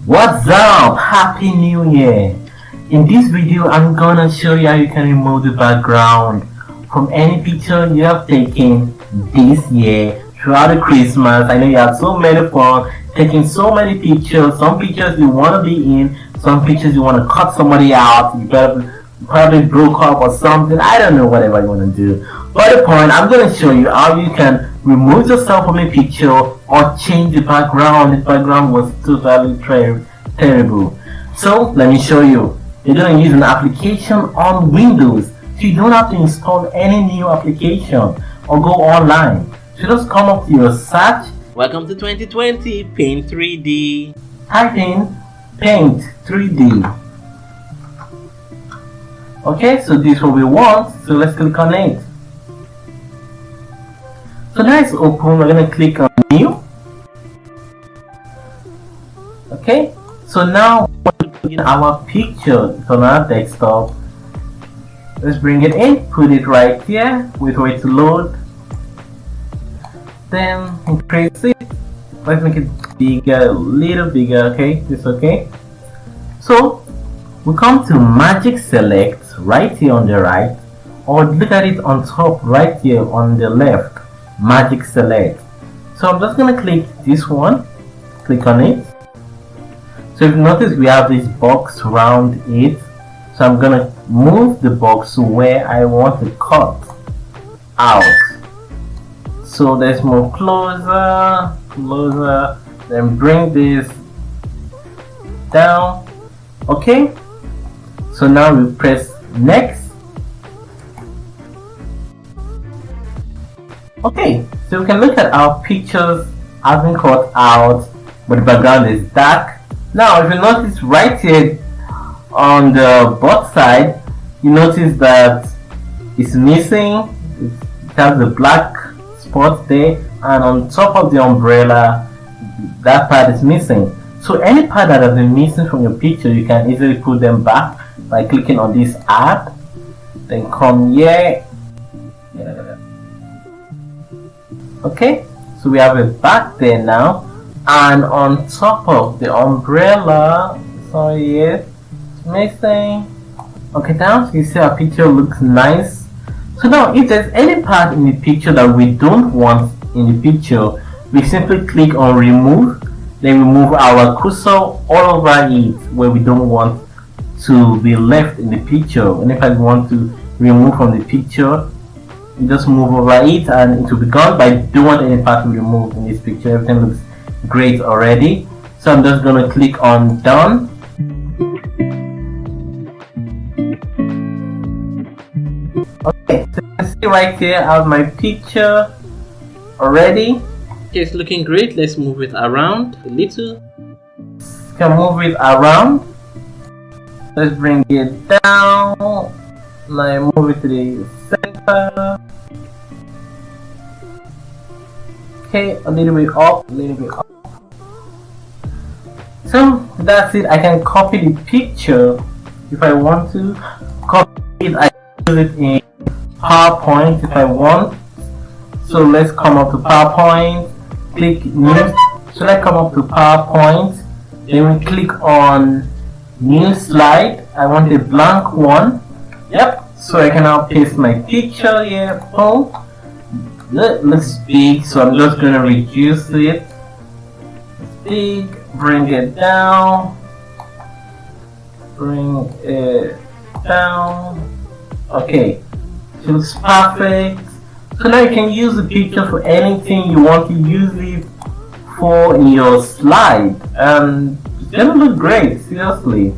What's up? Happy New Year! In this video, I'm gonna show you how you can remove the background from any picture you have taken this year throughout the Christmas. I know you had so many fun taking so many pictures. Some pictures you want to be in, some pictures you want to cut somebody out. You probably broke up or something. I don't know, whatever you want to do. But the point, I'm gonna show you how you can remove yourself from a picture or change the background. The background was totally terrible. So let me show you. You're going to use an application on Windows, so you don't have to install any new application or go online. So just come up to your search. Welcome to 2020 Paint 3D. Type in Paint 3D. Okay, so this is what we want. So let's click on it. So now it's open. We're going to click on New. Okay, so now in our picture on our desktop, let's bring it in, put it right here, wait for it to load, then increase it. Let's make it bigger, a little bigger. Okay, this okay. So we come to Magic Select right here on the right, or look at it on top right here on the left, Magic Select. So I'm just gonna click this one, click on it. So if you notice, we have this box around it. So I'm gonna move the box to where I want to cut out. So let's move closer, then bring this down. Okay, so now we press next. Okay, so we can look at our pictures have been cut out, but the background is dark. Now if you notice right here on the bottom side, you notice that it's missing. It has the black spot there, and on top of the umbrella, that part is missing. So any part that has been missing from your picture, you can easily put them back by clicking on this add, then come here. Okay, so we have it back there now. And on top of the umbrella, sorry, yes, it's missing. Okay, now you see our picture looks nice. So now if there's any part in the picture that we don't want in the picture, we simply click on remove, then we move our cursor all over it where we don't want to be left in the picture. And if I want to remove from the picture, you just move over it and it will be gone, but I don't want any part to be removed in this picture. Everything looks great already. So I'm just going to click on done. Okay, so you can see right here I have my picture already. Okay, it's looking great. Let's move it around a little. You can move it around. Let's bring it down. Now move it to the center. Okay, a little bit up, a little bit up. So that's it. I can copy the picture if I want to. Copy it, I use it in PowerPoint if I want. So let's come up to PowerPoint, click new. So let's come up to PowerPoint, then we click on new slide. I want a blank one. Yep, so I can now paste my picture here. Boom. It looks big, so I'm just going to reduce it. It's big, bring it down, bring it down. Okay, feels perfect. So now you can use the picture for anything you want to use it for in your slide, and it's gonna look great, seriously.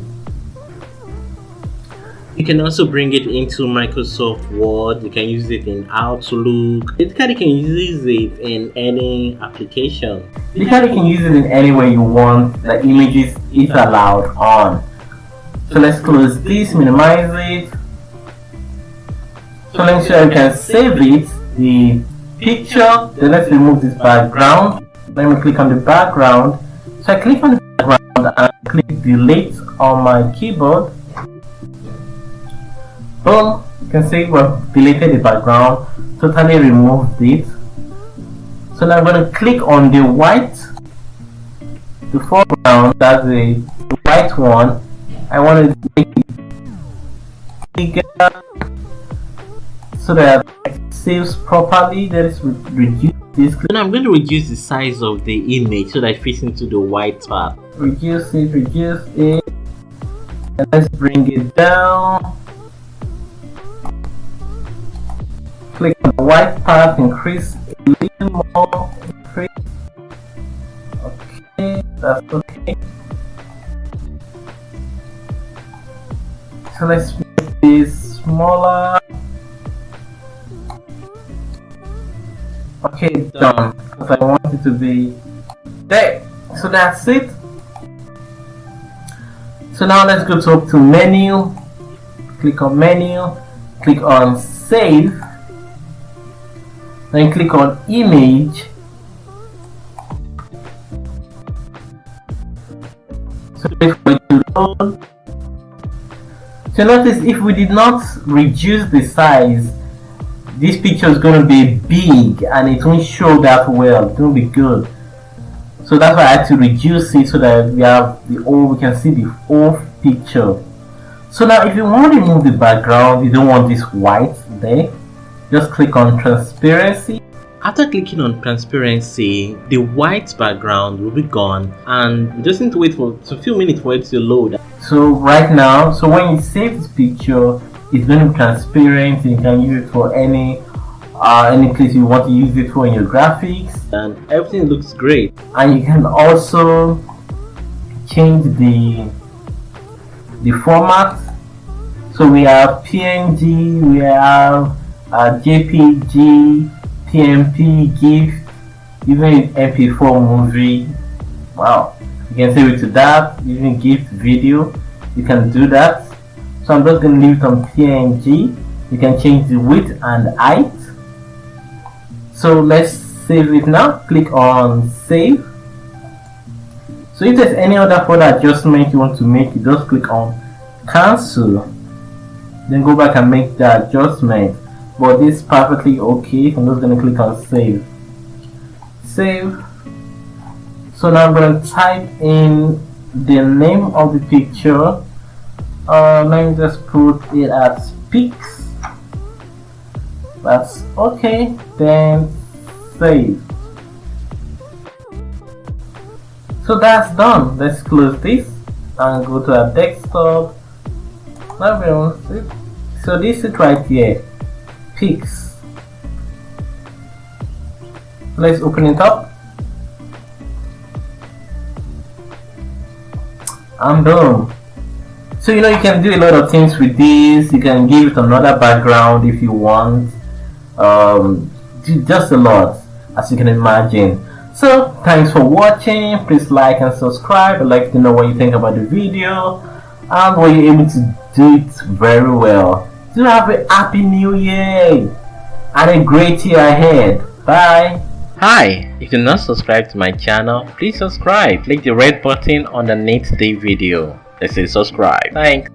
You can also bring it into Microsoft Word. You can use it in Outlook. Basically, you can use it in any application. Basically, you can use it in any way you want. The images is allowed on. So let's close this, minimize it. So make sure you can save it, the picture. Then let's remove this background. Let me click on the background. So I click on the background and click delete on my keyboard. Boom, you can see we've deleted the background, totally removed it. So now I'm going to click on the white the foreground, that's the white one, I want to make it bigger so that it saves properly. Let's reduce this. Then I'm going to reduce the size of the image so that it fits into the white part. Reduce it, and let's bring it down. Click on the white part, increase a little more, increase. Okay, that's okay. So let's make this smaller. Okay, done. Because I want it to be there. So that's it. So now let's go to menu. Click on menu. Click on save. Then click on image. So wait for it to load. So notice if we did not reduce the size, this picture is going to be big and it won't show that well. It won't be good. So that's why I had to reduce it so that we can see the whole picture. So now if you want to remove the background, you don't want this white there, just click on transparency. After clicking on transparency, the white background will be gone and you just need to wait for a few minutes for it to load. So right now, so when you save this picture, it's going to be transparent. You can use it for any place you want to use it for in your graphics, and everything looks great. And you can also change the format. So we have PNG, we have JPG, PMP, GIF, even MP4 movie. Wow, you can save it to that. Even GIF video, you can do that. So I'm just going to leave it on PNG. You can change the width and height. So let's save it now. Click on save. So if there's any other further adjustment you want to make, you just click on cancel. Then go back and make the adjustment. But this is perfectly okay. I'm just going to click on save. Save. So now I'm going to type in the name of the picture. Let me just put it as pics. That's okay. Then save. So that's done. Let's close this and go to our desktop. So this is right here, pics. Let's open it up. I'm done. So you can do a lot of things with this. You can give it another background if you want. Just a lot, as you can imagine. So thanks for watching. Please like and subscribe. I'd like to know what you think about the video and were you able to do it very well. Do have a happy new year and a great year ahead. Bye. Hi, if you're not subscribed to my channel, please subscribe. Click the red button underneath the video that says subscribe. Thanks.